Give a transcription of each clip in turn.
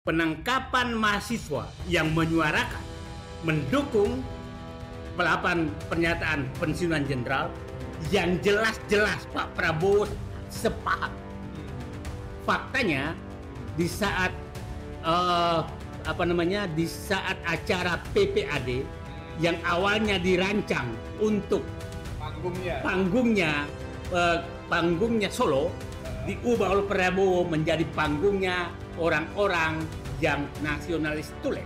penangkapan mahasiswa yang menyuarakan mendukung pernyataan pensiunan jenderal yang jelas-jelas Pak Prabowo sepaham. Faktanya di saat di saat acara PPAD yang awalnya dirancang untuk panggungnya Solo, diubah oleh Prabowo menjadi panggungnya orang-orang yang nasionalis tulen,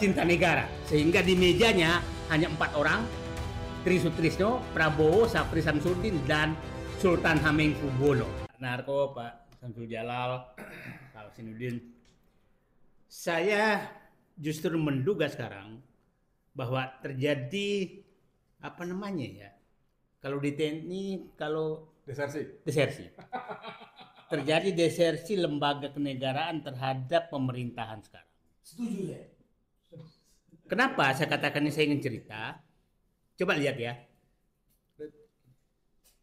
cinta negara. Sehingga di mejanya hanya 4 orang, Tri Sutrisno, Prabowo, Sapri Samsudin, dan Sultan Hamengkubuwono. Narko, Pak Samsul Jalal, Pak Hasanuddin. Saya justru menduga sekarang bahwa terjadi kalau di TNI desersi. Terjadi desersi lembaga kenegaraan terhadap pemerintahan sekarang. Setuju ya? Kenapa saya katakan ini, saya ingin cerita. Coba lihat ya.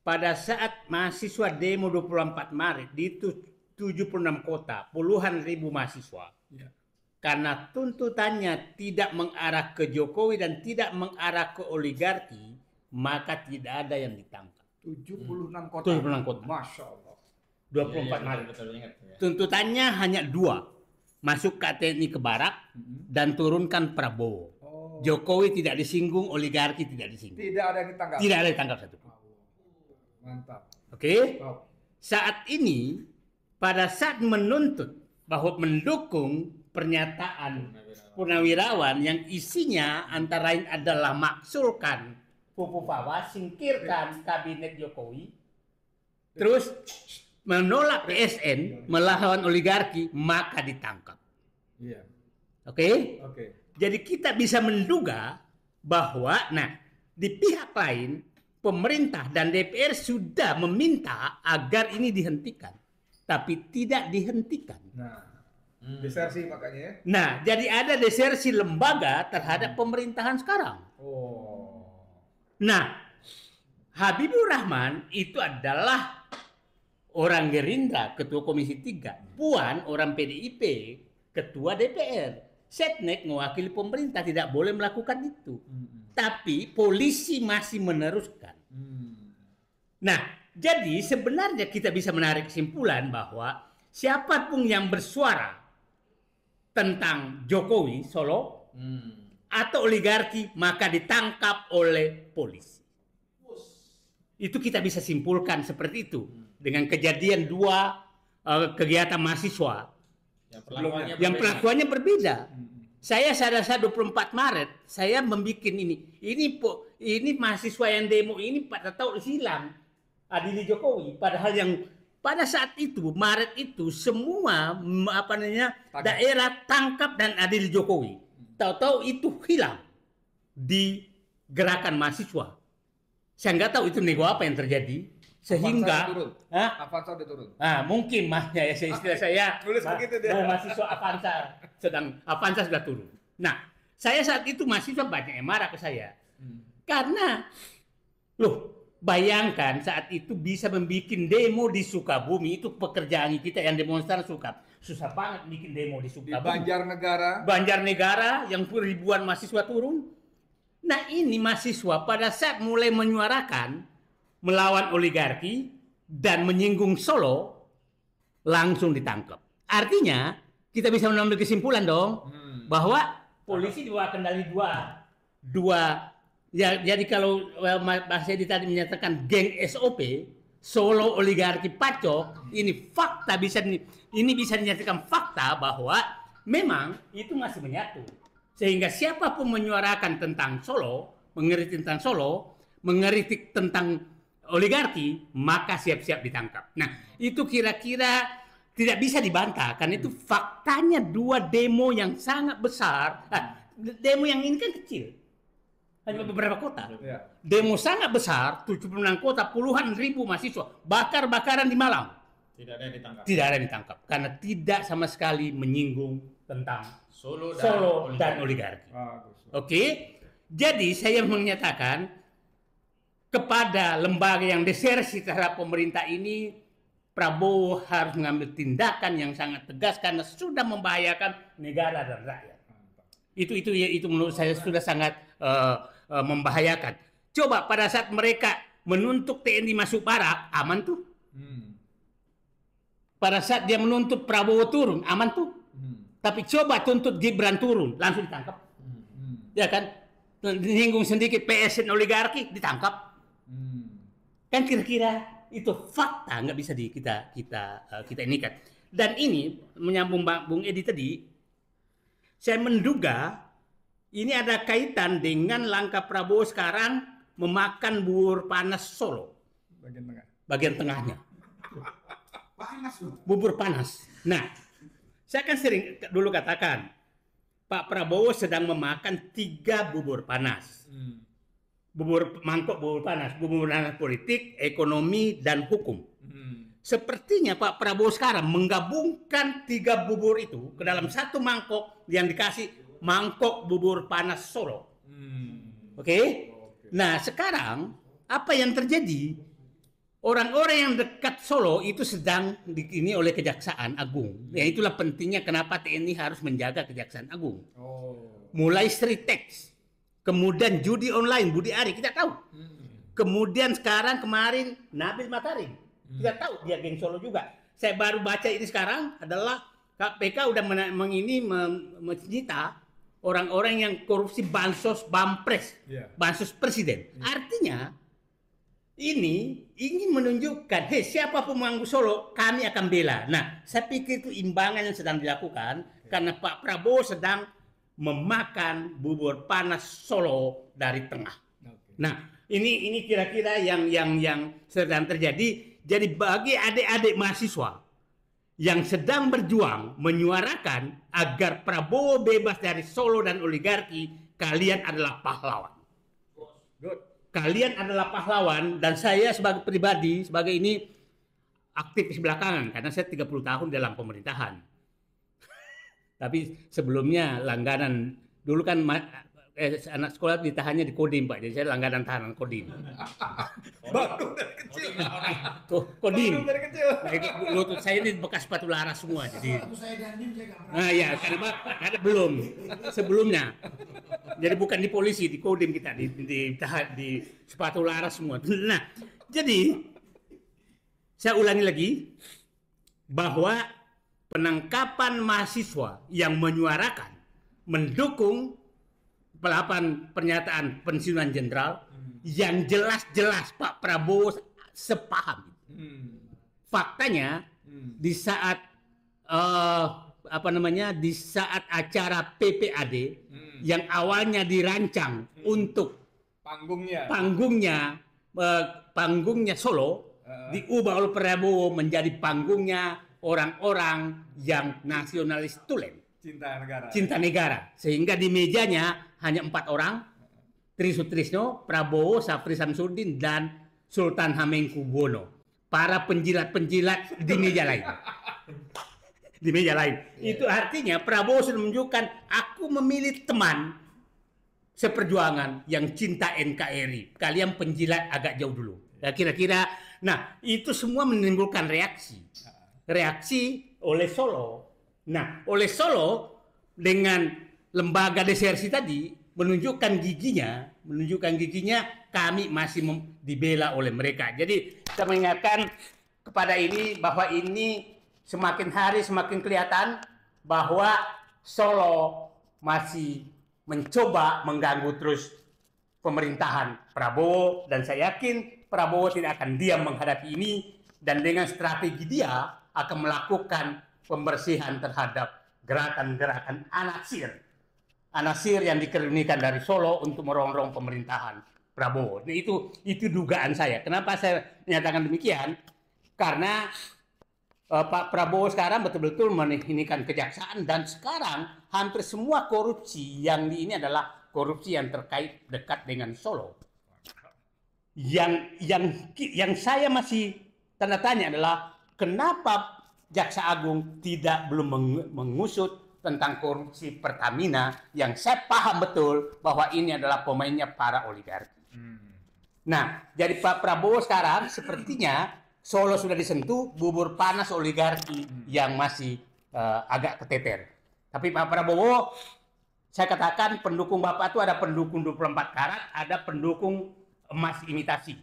Pada saat mahasiswa demo 24 Maret di 76 kota, puluhan ribu mahasiswa. Ya. Karena tuntutannya tidak mengarah ke Jokowi dan tidak mengarah ke oligarki, maka tidak ada yang ditangkap. 76 kota. 76 kota. Masya Allah. 24 Maret. Betul, ingat, ya. Tuntutannya hanya 2. Masuk ke TNI ke barak dan turunkan Prabowo. Jokowi tidak disinggung, oligarki tidak disinggung. Tidak ada yang ditangkap. Tidak ada yang ditangkap satu. Mantap. Oke. Saat ini pada saat menuntut bahwa mendukung pernyataan Purnawirawan yang isinya antara lain adalah maksulkan Pupu Pawas, singkirkan kabinet Jokowi, terus menolak PSN, melawan oligarki, maka ditangkap. Iya. Oke? Jadi kita bisa menduga bahwa, di pihak lain, pemerintah dan DPR sudah meminta agar ini dihentikan, tapi tidak dihentikan. Desersi makanya. Jadi ada desersi lembaga terhadap pemerintahan sekarang. Habibur Rahman itu adalah orang Gerindra, ketua Komisi 3. Puan, orang PDIP, ketua DPR. Setnek mewakili pemerintah, tidak boleh melakukan itu. Tapi polisi masih meneruskan. Jadi sebenarnya kita bisa menarik kesimpulan bahwa siapapun yang bersuara tentang Jokowi Solo atau oligarki, maka ditangkap oleh polisi. Itu kita bisa simpulkan seperti itu dengan kejadian 2 kegiatan mahasiswa yang perlakuannya berbeda. Saya pada saat 24 Maret saya membuat ini mahasiswa yang demo ini pada tahun silam adili Jokowi, padahal yang pada saat itu Maret itu semua daerah tangkap dan adili Jokowi. Tahu-tahu itu hilang di gerakan mahasiswa. Saya nggak tahu itu nego apa yang terjadi sehingga Avanza udah turun. Mungkin istilah saya tulis begitu dia. Mahasiswa Avanza sudah turun. Saya saat itu mahasiswa banyak yang marah ke saya. Karena bayangkan saat itu bisa membuat demo di Sukabumi, itu pekerjaan kita yang demonstran susah banget bikin demo di Sukabumi. Di Banjarnegara yang ribuan mahasiswa turun. Ini mahasiswa pada saat mulai menyuarakan melawan oligarki dan menyinggung Solo, langsung ditangkap. Artinya kita bisa mengambil kesimpulan dong bahwa polisi di bawah kendali dua. Jadi kalau Mas Edi tadi menyatakan geng SOP, Solo oligarki pacok, ini fakta bisa dinyatakan fakta bahwa memang itu masih menyatu. Sehingga siapapun menyuarakan tentang Solo, mengkritik tentang Solo, mengkritik tentang oligarki, maka siap-siap ditangkap. Itu kira-kira tidak bisa dibantah, karena itu faktanya 2 demo yang sangat besar. Demo yang ini kan kecil, hanya beberapa kota. Demo sangat besar, 76 kota, puluhan ribu mahasiswa, bakar-bakaran di Malang. Tidak ada yang ditangkap. Karena tidak sama sekali menyinggung tentang Solo dan oligarki. Oke? Jadi saya menyatakan kepada lembaga yang desersi terhadap pemerintah ini, Prabowo harus mengambil tindakan yang sangat tegas karena sudah membahayakan negara dan rakyat. Itu menurut saya sudah sangat membahayakan. Coba pada saat mereka menuntut TNI masuk barak, aman tuh. Pada saat dia menuntut Prabowo turun, aman tuh. Tapi coba tuntut Gibran turun, langsung ditangkap. Ya kan? Menyinggung sedikit PSN oligarki, ditangkap. Kan kira-kira itu fakta, nggak bisa kita inikan. Dan ini menyambung Bung Edi tadi, saya menduga ini ada kaitan dengan langkah Prabowo sekarang memakan bubur panas Solo. Bagian tengahnya. Bubur panas. Nah, saya kan sering dulu katakan, Pak Prabowo sedang memakan 3 bubur panas. Mangkok bubur panas politik, ekonomi, dan hukum. Sepertinya Pak Prabowo sekarang menggabungkan 3 bubur itu ke dalam satu mangkok yang dikasih mangkok bubur panas Solo. Oke? Nah, sekarang apa yang terjadi? Orang-orang yang dekat Solo itu sedang ini oleh Kejaksaan Agung. Ya, itulah pentingnya kenapa TNI harus menjaga Kejaksaan Agung. Mulai street tax, kemudian judi online, Budi Ari, kita tahu. Kemudian sekarang kemarin Nabil Makarim, kita tahu dia geng Solo juga. Saya baru baca ini sekarang adalah KPK udah menyita orang-orang yang korupsi bansos, bampres, bansos presiden. Artinya ini ingin menunjukkan, siapapun mengganggu Solo, kami akan bela. Nah, saya pikir itu imbangan yang sedang dilakukan karena Pak Prabowo sedang memakan bubur panas Solo dari tengah. Nah, ini kira-kira yang sedang terjadi. Jadi bagi adik-adik mahasiswa yang sedang berjuang menyuarakan agar Prabowo bebas dari Solo dan oligarki, kalian adalah pahlawan. Kalian adalah pahlawan, dan saya sebagai pribadi, sebagai ini aktivis belakangan karena saya 30 tahun dalam pemerintahan. Tapi sebelumnya langganan, dulu kan anak sekolah ditahannya di Kodim, Pak. Jadi saya langganan tahanan Kodim. Baru dari kecil. Kodim. Baru dari kecil. Lutut saya ini bekas sepatu laras semua. Jadi. Nah ya, karena belum sebelumnya. Jadi bukan di polisi, di Kodim kita di sepatu laras semua. Nah, jadi saya ulangi lagi bahwa penangkapan mahasiswa yang menyuarakan mendukung pernyataan pensiunan jenderal yang jelas-jelas Pak Prabowo sepaham. Faktanya di saat di saat acara PPAD yang awalnya dirancang untuk panggungnya Solo diubah oleh Prabowo menjadi panggungnya orang-orang yang nasionalis tulen. Cinta negara. Sehingga di mejanya hanya 4 orang, Tri Sutrisno, Prabowo, Safri Samsudin, dan Sultan Hamengkubuwono. Para penjilat-penjilat di meja lain. Di meja lain. Itu artinya Prabowo sudah menunjukkan, aku memilih teman seperjuangan yang cinta NKRI. Kalian penjilat agak jauh dulu. Ya, kira-kira, nah itu semua menimbulkan reaksi. Reaksi oleh Solo. Nah, oleh Solo dengan lembaga desersi tadi menunjukkan giginya kami masih dibela oleh mereka. Jadi saya mengingatkan kepada ini bahwa ini semakin hari semakin kelihatan bahwa Solo masih mencoba mengganggu terus pemerintahan Prabowo, dan saya yakin Prabowo tidak akan diam menghadapi ini, dan dengan strategi dia akan melakukan pembersihan terhadap gerakan-gerakan anasir yang dikerunikan dari Solo untuk merongrong pemerintahan Prabowo. Nah, itu dugaan saya. Kenapa saya menyatakan demikian? Karena Pak Prabowo sekarang betul-betul meninggikan kejaksaan, dan sekarang hampir semua korupsi yang ini adalah korupsi yang terkait dekat dengan Solo. Yang saya masih tanda tanya adalah kenapa Jaksa Agung belum mengusut tentang korupsi Pertamina yang saya paham betul bahwa ini adalah pemainnya para oligarki. Nah, jadi Pak Prabowo sekarang sepertinya Solo sudah disentuh, bubur panas oligarki yang masih agak keteter. Tapi Pak Prabowo, saya katakan pendukung Bapak itu ada pendukung 24 karat, ada pendukung emas imitasi.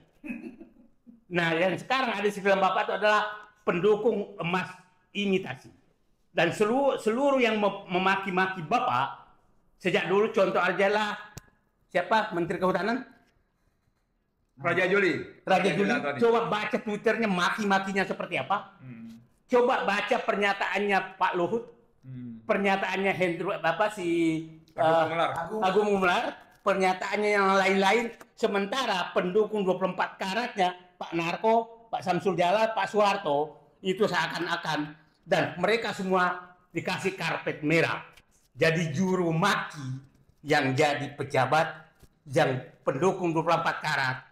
Nah, yang sekarang ada di dalam Bapak itu adalah pendukung emas imitasi. Dan seluruh yang memaki-maki Bapak, sejak dulu contoh aja lah, siapa Menteri Kehutanan? Raja Juli. Raja Juli, coba baca Twitternya maki-makinya seperti apa. Coba baca pernyataannya Pak Luhut, pernyataannya Hendro Agung Gumelar, pernyataannya yang lain-lain. Sementara pendukung 24 karatnya Pak Narko, Pak Samsul Jalal, Pak Soeharto itu seakan-akan, dan mereka semua dikasih karpet merah. Jadi juru maki yang jadi pejabat, yang pendukung 24 karat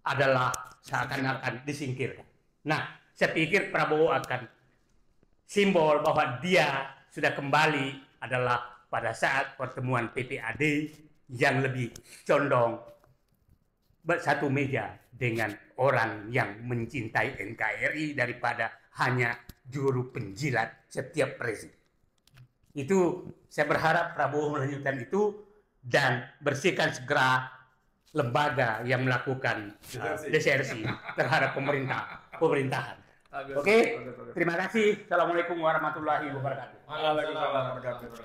adalah seakan-akan disingkirkan. Nah, saya pikir Prabowo akan simbol bahwa dia sudah kembali adalah pada saat pertemuan PPAD yang lebih condong bersatu meja dengan orang yang mencintai NKRI daripada hanya juru penjilat setiap presiden. Itu saya berharap Prabowo melanjutkan itu dan bersihkan segera lembaga yang melakukan desersi terhadap pemerintahan. Oke, terima kasih. Assalamualaikum warahmatullahi wabarakatuh. Waalaikumsalam warahmatullahi wabarakatuh.